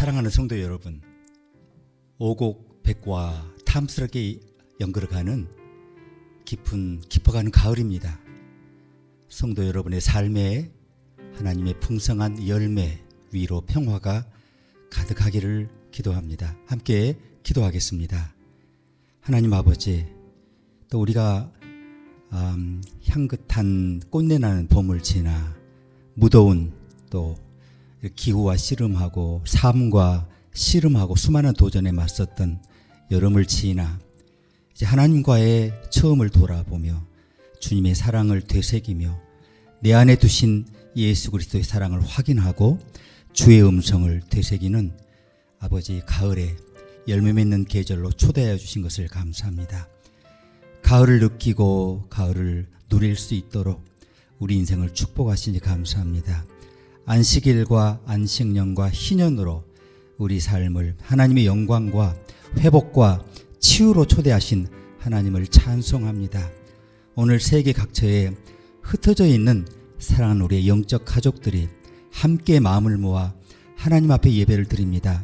사랑하는 성도 여러분, 오곡백과 탐스럽게 연걸어가는 깊어가는 가을입니다. 성도 여러분의 삶에 하나님의 풍성한 열매, 위로, 평화가 가득하기를 기도합니다. 함께 기도하겠습니다. 하나님 아버지, 또 우리가 향긋한 꽃내나는 봄을 지나 무더운 또 기후와 씨름하고 삶과 씨름하고 수많은 도전에 맞섰던 여름을 지나 이제 하나님과의 처음을 돌아보며 주님의 사랑을 되새기며 내 안에 두신 예수 그리스도의 사랑을 확인하고 주의 음성을 되새기는 아버지 가을에 열매 맺는 계절로 초대하여 주신 것을 감사합니다. 가을을 느끼고 가을을 누릴 수 있도록 우리 인생을 축복하시니 감사합니다. 안식일과 안식년과 희년으로 우리 삶을 하나님의 영광과 회복과 치유로 초대하신 하나님을 찬송합니다. 오늘 세계 각처에 흩어져 있는 사랑하는 우리의 영적 가족들이 함께 마음을 모아 하나님 앞에 예배를 드립니다.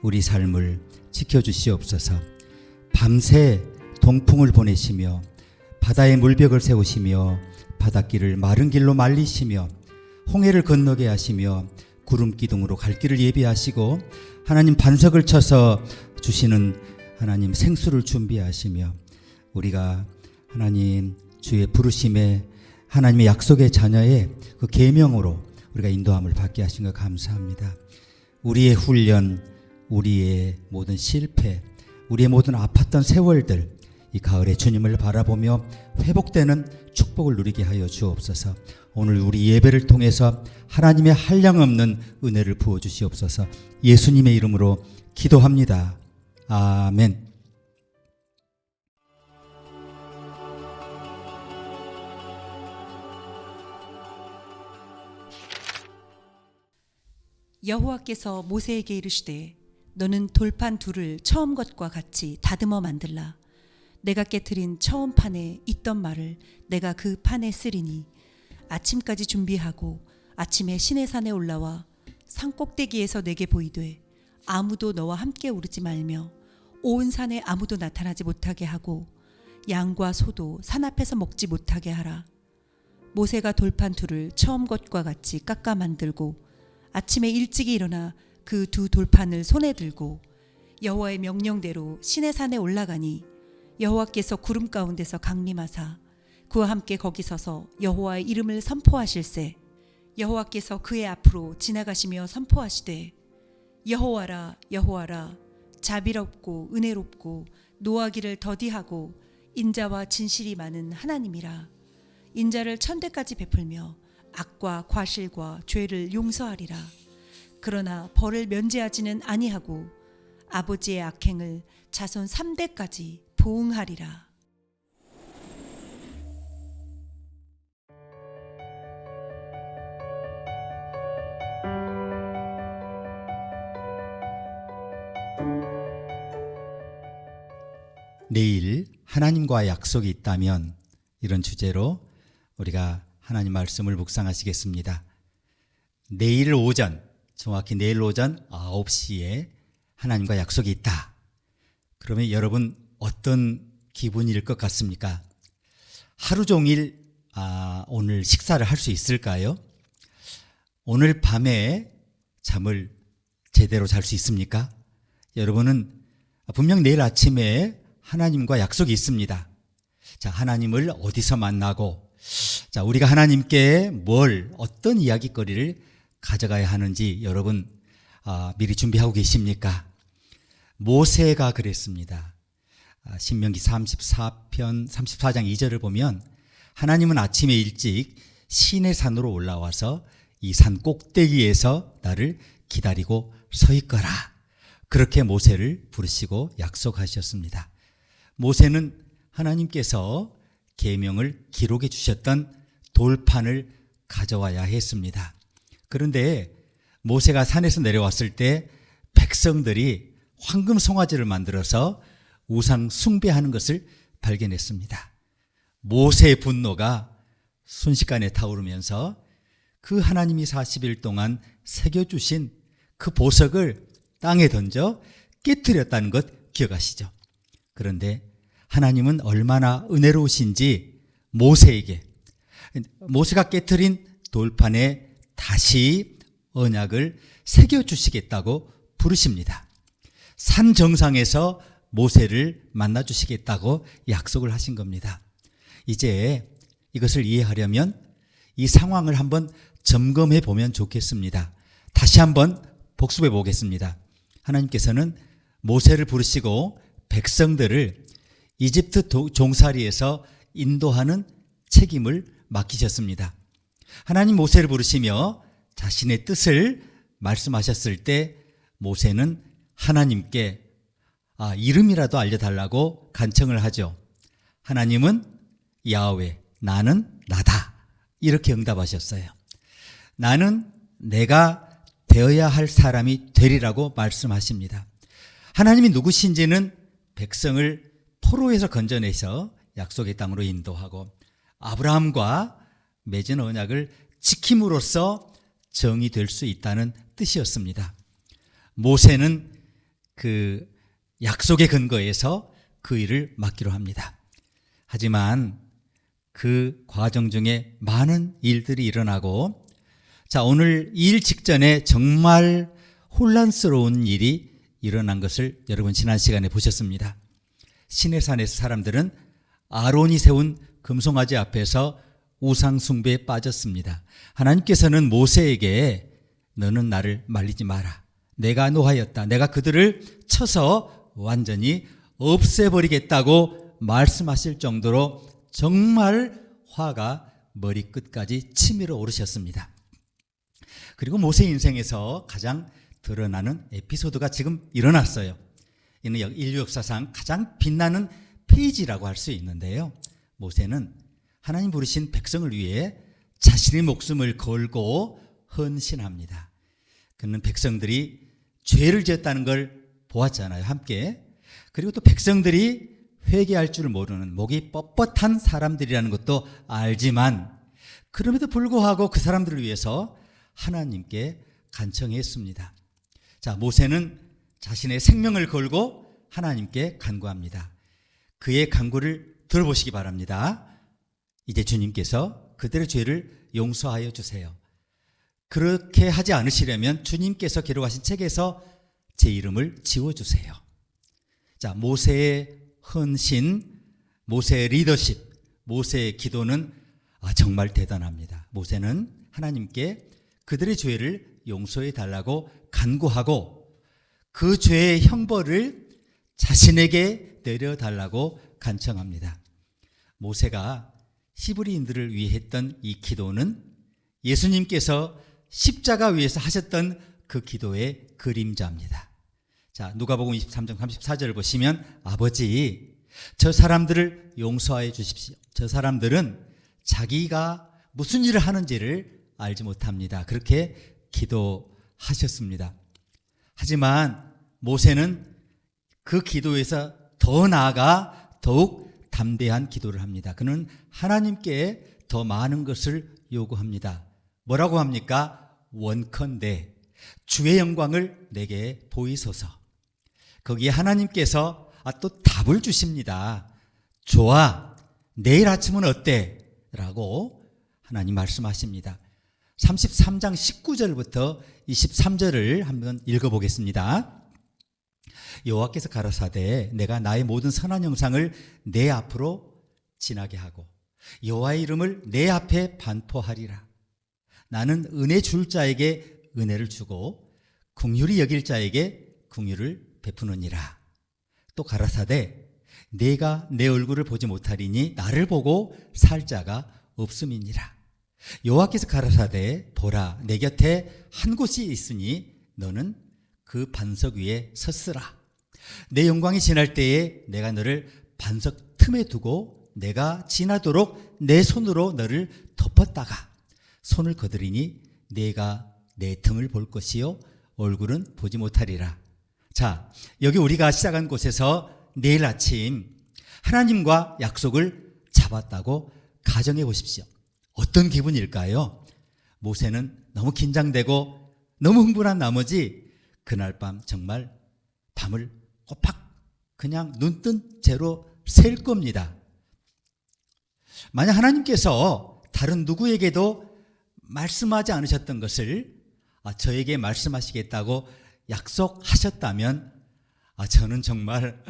우리 삶을 지켜주시옵소서. 밤새 동풍을 보내시며 바다에 물벽을 세우시며 바닷길을 마른 길로 말리시며 홍해를 건너게 하시며 구름 기둥으로 갈 길을 예비하시고 하나님 반석을 쳐서 주시는 하나님 생수를 준비하시며 우리가 하나님 주의 부르심에 하나님의 약속의 자녀의 그 계명으로 우리가 인도함을 받게 하신 것 감사합니다. 우리의 훈련, 우리의 모든 실패, 우리의 모든 아팠던 세월들 이 가을에 주님을 바라보며 회복되는 축복을 누리게 하여 주옵소서. 오늘 우리 예배를 통해서 하나님의 한량없는 은혜를 부어주시옵소서. 예수님의 이름으로 기도합니다. 아멘. 여호와께서 모세에게 이르시되 너는 돌판 둘을 처음 것과 같이 다듬어 만들라. 내가 깨트린 처음 판에 있던 말을 내가 그 판에 쓰리니 아침까지 준비하고 아침에 시내산에 올라와 산 꼭대기에서 내게 보이되 아무도 너와 함께 오르지 말며 온 산에 아무도 나타나지 못하게 하고 양과 소도 산 앞에서 먹지 못하게 하라. 모세가 돌판 둘을 처음 것과 같이 깎아 만들고 아침에 일찍이 일어나 그 두 돌판을 손에 들고 여호와의 명령대로 시내산에 올라가니 여호와께서 구름 가운데서 강림하사 그와 함께 거기 서서 여호와의 이름을 선포하실세. 여호와께서 그의 앞으로 지나가시며 선포하시되 여호와라 여호와라 자비롭고 은혜롭고 노하기를 더디하고 인자와 진실이 많은 하나님이라. 인자를 천대까지 베풀며 악과 과실과 죄를 용서하리라. 그러나 벌을 면제하지는 아니하고 아버지의 악행을 자손 3대까지 보응하리라. 내일 하나님과 약속이 있다면 이런 주제로 우리가 하나님 말씀을 묵상하시겠습니다. 내일 오전, 정확히 내일 오전 9시에 하나님과 약속이 있다. 그러면 여러분 어떤 기분일 것 같습니까? 하루 종일 오늘 식사를 할 수 있을까요? 오늘 밤에 잠을 제대로 잘 수 있습니까? 여러분은 분명 내일 아침에 하나님과 약속이 있습니다. 자, 하나님을 어디서 만나고, 자, 우리가 하나님께 어떤 이야기거리를 가져가야 하는지 여러분 미리 준비하고 계십니까? 모세가 그랬습니다. 신명기 34장 2절을 보면 하나님은 아침에 일찍 시내산으로 올라와서 이 산 꼭대기에서 나를 기다리고 서 있거라. 그렇게 모세를 부르시고 약속하셨습니다. 모세는 하나님께서 계명을 기록해 주셨던 돌판을 가져와야 했습니다. 그런데 모세가 산에서 내려왔을 때 백성들이 황금 송아지를 만들어서 우상 숭배하는 것을 발견했습니다. 모세의 분노가 순식간에 타오르면서 그 하나님이 40일 동안 새겨주신 그 보석을 땅에 던져 깨뜨렸다는 것 기억하시죠? 그런데 하나님은 얼마나 은혜로우신지 모세가 깨뜨린 돌판에 다시 언약을 새겨주시겠다고 부르십니다. 산 정상에서 모세를 만나주시겠다고 약속을 하신 겁니다. 이제 이것을 이해하려면 이 상황을 한번 점검해 보면 좋겠습니다. 다시 한번 복습해 보겠습니다. 하나님께서는 모세를 부르시고 백성들을 이집트 종살이에서 인도하는 책임을 맡기셨습니다. 하나님 모세를 부르시며 자신의 뜻을 말씀하셨을 때 모세는 하나님께 이름이라도 알려달라고 간청을 하죠. 하나님은 야훼, 나는 나다, 이렇게 응답하셨어요. 나는 내가 되어야 할 사람이 되리라고 말씀하십니다. 하나님이 누구신지는 백성을 포로에서 건져내서 약속의 땅으로 인도하고 아브라함과 맺은 언약을 지킴으로써 정의될 수 있다는 뜻이었습니다. 모세는 그 약속의 근거에서 그 일을 맡기로 합니다. 하지만 그 과정 중에 많은 일들이 일어나고, 자, 오늘 이 일 직전에 정말 혼란스러운 일이 일어난 것을 여러분 지난 시간에 보셨습니다. 시내산에서 사람들은 아론이 세운 금송아지 앞에서 우상 숭배에 빠졌습니다. 하나님께서는 모세에게 너는 나를 말리지 마라. 내가 노하였다. 내가 그들을 쳐서 완전히 없애버리겠다고 말씀하실 정도로 정말 화가 머리끝까지 치밀어 오르셨습니다. 그리고 모세 인생에서 가장 드러나는 에피소드가 지금 일어났어요. 이는 인류 역사상 가장 빛나는 페이지라고 할 수 있는데요. 모세는 하나님 부르신 백성을 위해 자신의 목숨을 걸고 헌신합니다. 그는 백성들이 죄를 지었다는 걸 보았잖아요, 함께. 그리고 또 백성들이 회개할 줄 모르는 목이 뻣뻣한 사람들이라는 것도 알지만 그럼에도 불구하고 그 사람들을 위해서 하나님께 간청했습니다. 자, 모세는 자신의 생명을 걸고 하나님께 간구합니다. 그의 간구를 들어보시기 바랍니다. 이제 주님께서 그들의 죄를 용서하여 주세요. 그렇게 하지 않으시려면 주님께서 기록하신 책에서 제 이름을 지워주세요. 자, 모세의 헌신, 모세의 리더십, 모세의 기도는 정말 대단합니다. 모세는 하나님께 그들의 죄를 용서해 달라고 간구하고 그 죄의 형벌을 자신에게 내려달라고 간청합니다. 모세가 히브리인들을 위해 했던 이 기도는 예수님께서 십자가 위에서 하셨던 그 기도의 그림자입니다. 자, 누가복음 23장 34절을 보시면 아버지, 저 사람들을 용서하여 주십시오. 저 사람들은 자기가 무슨 일을 하는지를 알지 못합니다. 그렇게 기도하셨습니다. 하지만 모세는 그 기도에서 더 나아가 더욱 담대한 기도를 합니다. 그는 하나님께 더 많은 것을 요구합니다. 뭐라고 합니까? 원컨대 주의 영광을 내게 보이소서. 거기에 하나님께서 또 답을 주십니다. 좋아, 내일 아침은 어때? 라고 하나님 말씀하십니다. 33장 19절부터 23절을 한번 읽어보겠습니다. 여호와께서 가라사대 내가 나의 모든 선한 형상을 내 앞으로 지나게 하고 여호와의 이름을 내 앞에 반포하리라. 나는 은혜 줄 자에게 은혜를 주고 긍휼히 여길 자에게 긍휼을 베푸느니라. 또 가라사대 내가 내 얼굴을 보지 못하리니 나를 보고 살 자가 없음이니라. 여호와께서 가라사대 보라 내 곁에 한 곳이 있으니 너는 그 반석 위에 섰으라. 내 영광이 지날 때에 내가 너를 반석 틈에 두고 내가 지나도록 내 손으로 너를 덮었다가 손을 거두리니 내가 내 등을 볼 것이요 얼굴은 보지 못하리라. 자, 여기 우리가 시작한 곳에서 내일 아침 하나님과 약속을 잡았다고 가정해 보십시오. 어떤 기분일까요? 모세는 너무 긴장되고 너무 흥분한 나머지 그날 밤 정말 밤을 꼬박 그냥 눈뜬 채로 셀 겁니다. 만약 하나님께서 다른 누구에게도 말씀하지 않으셨던 것을 저에게 말씀하시겠다고 약속하셨다면 저는 정말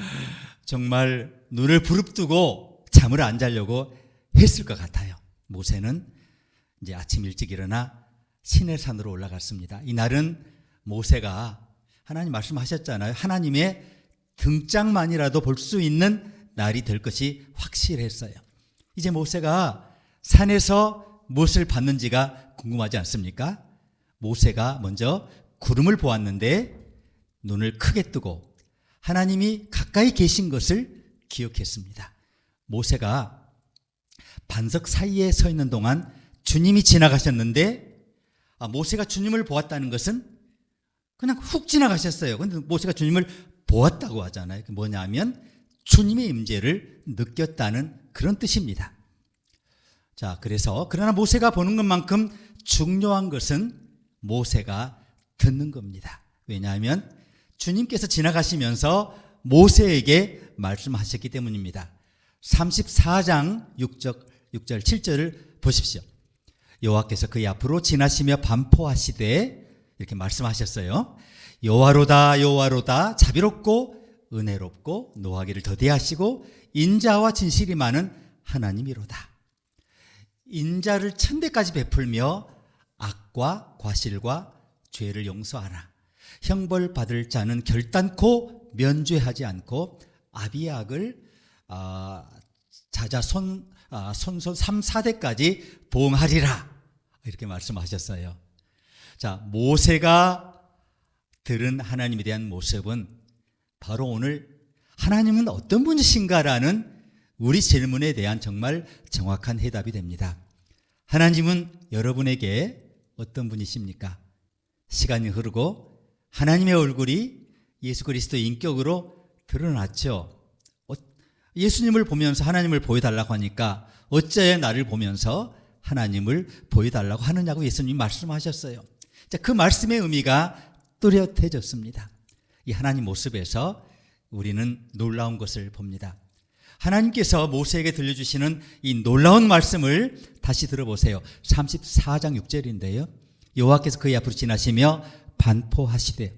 눈을 부릅뜨고 잠을 안 자려고 했을 것 같아요. 모세는 이제 아침 일찍 일어나 시내산으로 올라갔습니다. 이날은 모세가 하나님 말씀하셨잖아요. 하나님의 등짝만이라도 볼 수 있는 날이 될 것이 확실했어요. 이제 모세가 산에서 무엇을 봤는지가 궁금하지 않습니까? 모세가 먼저 구름을 보았는데 눈을 크게 뜨고 하나님이 가까이 계신 것을 기억했습니다. 모세가 반석 사이에 서 있는 동안 주님이 지나가셨는데 모세가 주님을 보았다는 것은 그냥 훅 지나가셨어요. 그런데 모세가 주님을 보았다고 하잖아요. 뭐냐면 주님의 임재를 느꼈다는 그런 뜻입니다. 자, 그러나 모세가 보는 것만큼 중요한 것은 모세가 듣는 겁니다. 왜냐하면 주님께서 지나가시면서 모세에게 말씀하셨기 때문입니다. 34장 6절 7절을 보십시오. 여호와께서 그의 앞으로 지나시며 반포하시되 이렇게 말씀하셨어요. 여호와로다 여호와로다 자비롭고 은혜롭고 노하기를 더디하시고 인자와 진실이 많은 하나님이로다. 인자를 천대까지 베풀며 악과 과실과 죄를 용서하라. 형벌 받을 자는 결단코 면죄하지 않고 아비약을 자손 3, 4대까지 보응하리라. 이렇게 말씀하셨어요. 자, 모세가 들은 하나님에 대한 모습은 바로 오늘 하나님은 어떤 분이신가라는 우리 질문에 대한 정말 정확한 해답이 됩니다. 하나님은 여러분에게 어떤 분이십니까? 시간이 흐르고 하나님의 얼굴이 예수 그리스도의 인격으로 드러났죠. 예수님을 보면서 하나님을 보여달라고 하니까 어째 나를 보면서 하나님을 보여달라고 하느냐고 예수님이 말씀하셨어요. 자, 그 말씀의 의미가 뚜렷해졌습니다. 이 하나님 모습에서 우리는 놀라운 것을 봅니다. 하나님께서 모세에게 들려주시는 이 놀라운 말씀을 다시 들어보세요. 34장 6절인데요. 여호와께서 그의 앞으로 지나시며 반포하시되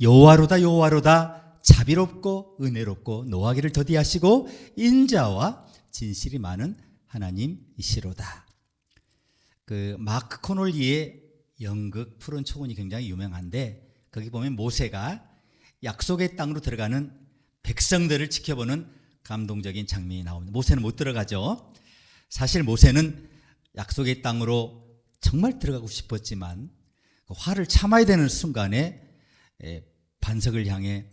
여호와로다 여호와로다 자비롭고 은혜롭고 노하기를 더디하시고 인자와 진실이 많은 하나님이시로다. 그 마크 코놀리의 연극 푸른 초원이 굉장히 유명한데 거기 보면 모세가 약속의 땅으로 들어가는 백성들을 지켜보는 감동적인 장면이 나옵니다. 모세는 못 들어가죠. 사실 모세는 약속의 땅으로 정말 들어가고 싶었지만 화를 참아야 되는 순간에 반석을 향해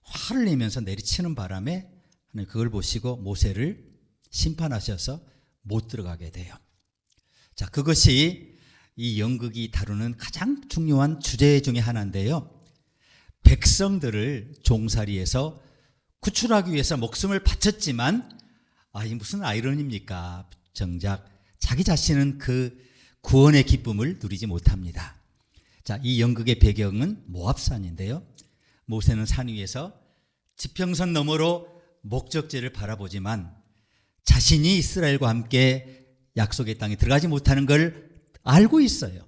화를 내면서 내리치는 바람에 하나님 그걸 보시고 모세를 심판하셔서 못 들어가게 돼요. 자, 그것이 이 연극이 다루는 가장 중요한 주제 중에 하나인데요. 백성들을 종살이에서 구출하기 위해서 목숨을 바쳤지만 이 무슨 아이러니입니까? 정작 자기 자신은 그 구원의 기쁨을 누리지 못합니다. 자, 이 연극의 배경은 모압산인데요. 모세는 산 위에서 지평선 너머로 목적지를 바라보지만 자신이 이스라엘과 함께 약속의 땅에 들어가지 못하는 걸 알고 있어요.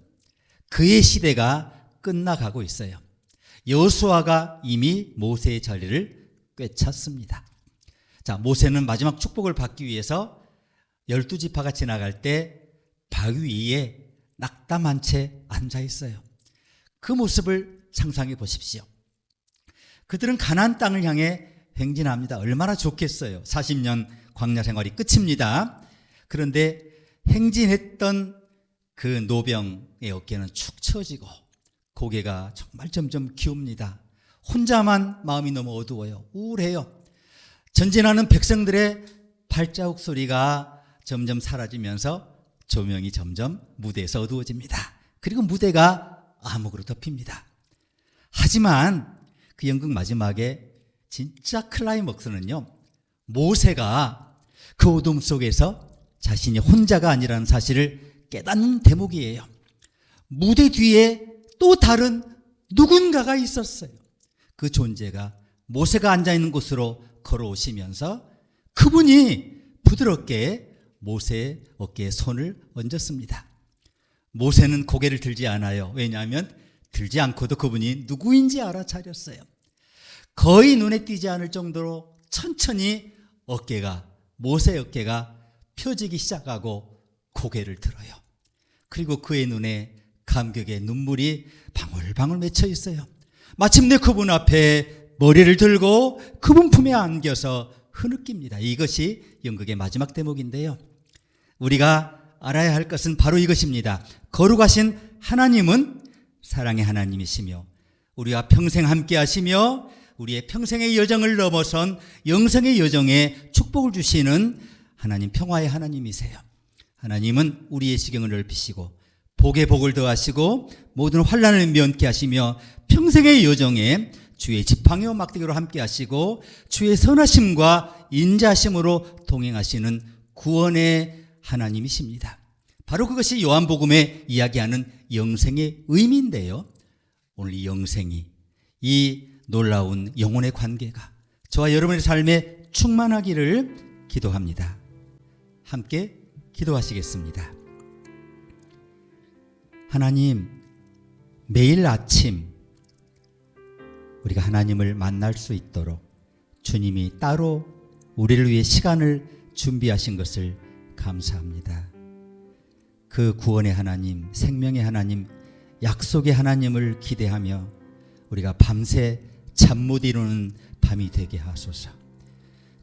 그의 시대가 끝나가고 있어요. 여호수아가 이미 모세의 자리를 꿰찼습니다. 자, 모세는 마지막 축복을 받기 위해서 12지파가 지나갈 때 바위 위에 낙담한 채 앉아 있어요. 그 모습을 상상해 보십시오. 그들은 가나안 땅을 향해 행진합니다. 얼마나 좋겠어요. 40년 광야 생활이 끝입니다. 그런데 행진했던 그 노병의 어깨는 축 처지고 고개가 정말 점점 기웁니다. 혼자만 마음이 너무 어두워요. 우울해요. 전진하는 백성들의 발자국 소리가 점점 사라지면서 조명이 점점 무대에서 어두워집니다. 그리고 무대가 암흑으로 덮입니다. 하지만 그 연극 마지막에 진짜 클라이먹스는요, 모세가 그 어둠 속에서 자신이 혼자가 아니라는 사실을 깨닫는 대목이에요. 무대 뒤에 또 다른 누군가가 있었어요. 그 존재가 모세가 앉아있는 곳으로 걸어오시면서 그분이 부드럽게 모세의 어깨에 손을 얹었습니다. 모세는 고개를 들지 않아요. 왜냐하면 들지 않고도 그분이 누구인지 알아차렸어요. 거의 눈에 띄지 않을 정도로 천천히 모세의 어깨가 펴지기 시작하고 고개를 들어요. 그리고 그의 눈에 감격의 눈물이 방울방울 맺혀 있어요. 마침내 그분 앞에 머리를 들고 그분 품에 안겨서 흐느낍니다. 이것이 연극의 마지막 대목인데요. 우리가 알아야 할 것은 바로 이것입니다. 거룩하신 하나님은 사랑의 하나님이시며 우리와 평생 함께 하시며 우리의 평생의 여정을 넘어선 영생의 여정에 축복을 주시는 하나님, 평화의 하나님이세요. 하나님은 우리의 시경을 넓히시고 복에 복을 더하시고 모든 환난을 면케 하시며 평생의 여정에 주의 지팡이와 막대기로 함께 하시고 주의 선하심과 인자하심으로 동행하시는 구원의 하나님이십니다. 바로 그것이 요한복음에 이야기하는 영생의 의미인데요. 오늘 이 영생이, 이 놀라운 영혼의 관계가 저와 여러분의 삶에 충만하기를 기도합니다. 함께 기도하시겠습니다. 하나님, 매일 아침 우리가 하나님을 만날 수 있도록 주님이 따로 우리를 위해 시간을 준비하신 것을 감사합니다. 그 구원의 하나님, 생명의 하나님, 약속의 하나님을 기대하며 우리가 밤새 잠 못 이루는 밤이 되게 하소서.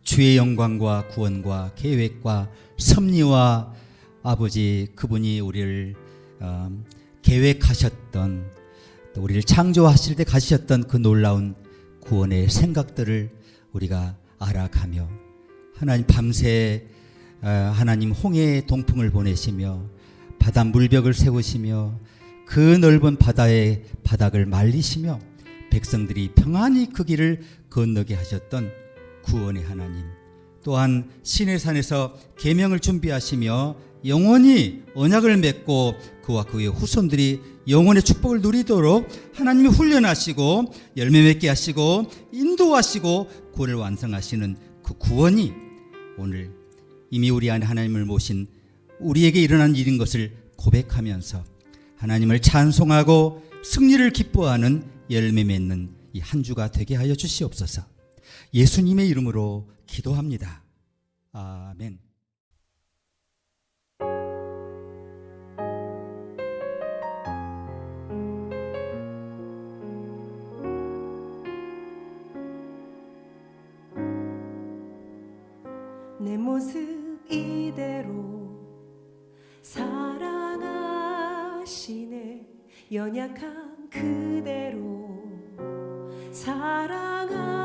주의 영광과 구원과 계획과 섭리와 아버지 그분이 우리를 계획하셨던, 또 우리를 창조하실 때 가지셨던 그 놀라운 구원의 생각들을 우리가 알아가며 하나님 밤새 하나님 홍해의 동풍을 보내시며 바다 물벽을 세우시며 그 넓은 바다의 바닥을 말리시며 백성들이 평안히 그 길을 건너게 하셨던 구원의 하나님, 또한 시내산에서 계명을 준비하시며 영원히 언약을 맺고 그와 그의 후손들이 영원의 축복을 누리도록 하나님이 훈련하시고 열매 맺게 하시고 인도하시고 구원을 완성하시는 그 구원이 오늘 이미 우리 안에 하나님을 모신 우리에게 일어난 일인 것을 고백하면서 하나님을 찬송하고 승리를 기뻐하는 열매 맺는 이 한 주가 되게 하여 주시옵소서. 예수님의 이름으로 기도합니다. 아멘. 내 모습 이대로 사랑하시네. 연약한 그대로 사랑하시네.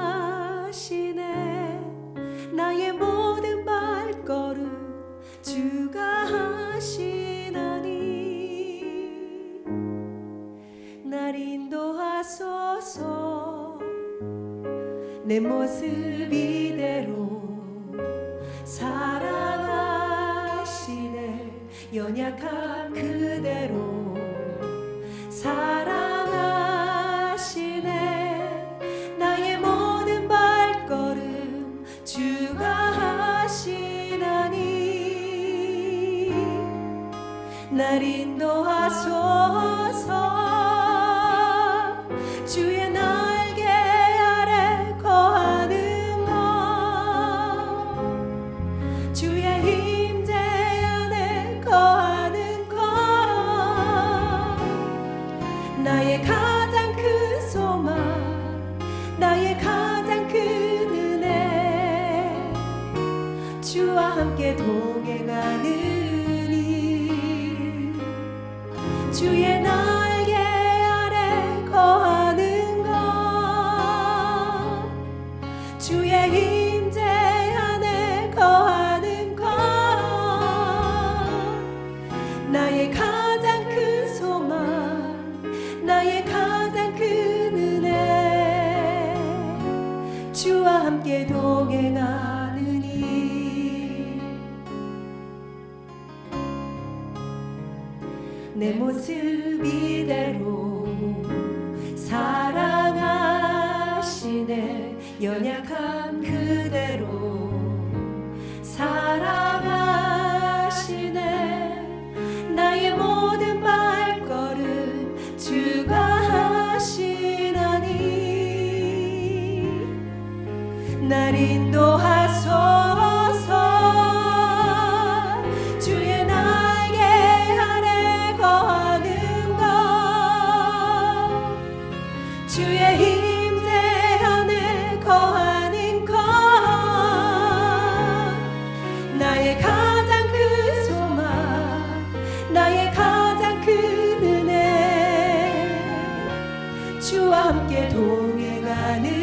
나의 모든 발걸음 주가 하시나니 날 인도하소서. 내 모습 이대로 사랑하시네. 연약한 그대로 사랑하시네. 나의 모든 발걸음 주가 하시나니 날 인도하소서. 주의 날개 아래 거하는 것, 주의 임재 안에 거하는 것, 나의 가장 큰 소망, 나의 가장 큰 은혜, 주와 함께 동행하는 일, 주의 날개 아래 거하는 것, 주의 임재 안에 거하는 것, 나의 가장 큰 소망, 나의 가장 큰 은혜, 주와 함께 동행하는 일. 내 모습 이대로 사랑하시네 연약한 그대로 사랑하시네 나의 모든 발걸음 주가 하시나니 날 인도하소서 주의 날개 아래 거하는 것 주의 임재 안에 거하는 것 나의 가장 큰 소망 나의 가장 큰 은혜 주와 함께 동행하는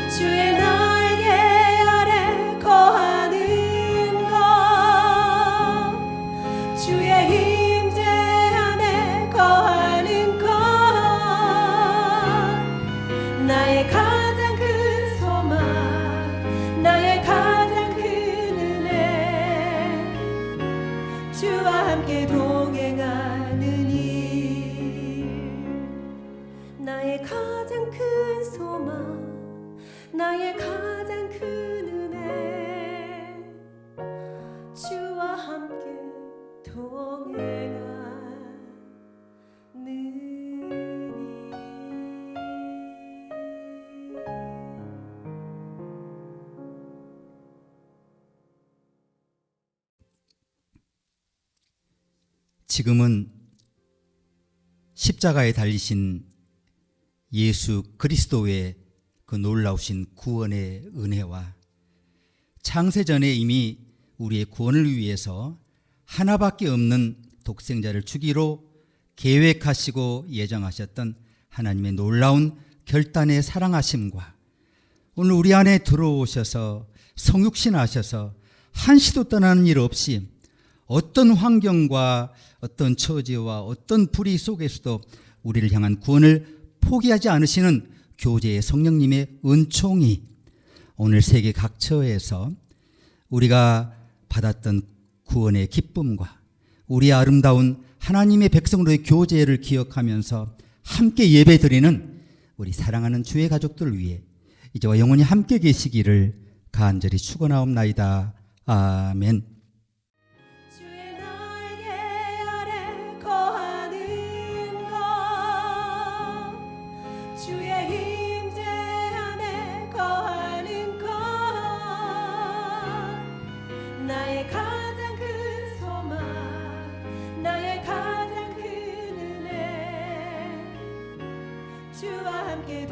주의 날개 아래 거하는 것 주의 임재 안에 거하는 것 나의 가장 큰 소망 나의 가장 큰 은혜 주와 함께 동행하느니 나의 가장 큰 소망 나의 가장 큰 은혜 주와 함께 동행하느니 지금은 십자가에 달리신 예수 그리스도의 그 놀라우신 구원의 은혜와 창세전에 이미 우리의 구원을 위해서 하나밖에 없는 독생자를 주기로 계획하시고 예정하셨던 하나님의 놀라운 결단의 사랑하심과 오늘 우리 안에 들어오셔서 성육신하셔서 한시도 떠나는 일 없이 어떤 환경과 어떤 처지와 어떤 불의 속에서도 우리를 향한 구원을 포기하지 않으시는 교제의 성령님의 은총이 오늘 세계 각처에서 우리가 받았던 구원의 기쁨과 우리의 아름다운 하나님의 백성으로의 교제를 기억하면서 함께 예배드리는 우리 사랑하는 주의 가족들 위해 이제와 영원히 함께 계시기를 간절히 축원하옵나이다. 아멘. 주의 날개 아래 거하는 것 주의 임재 안에 거하는 것 나의 가장 큰 소망 나의 가장 큰 은혜 주와 함께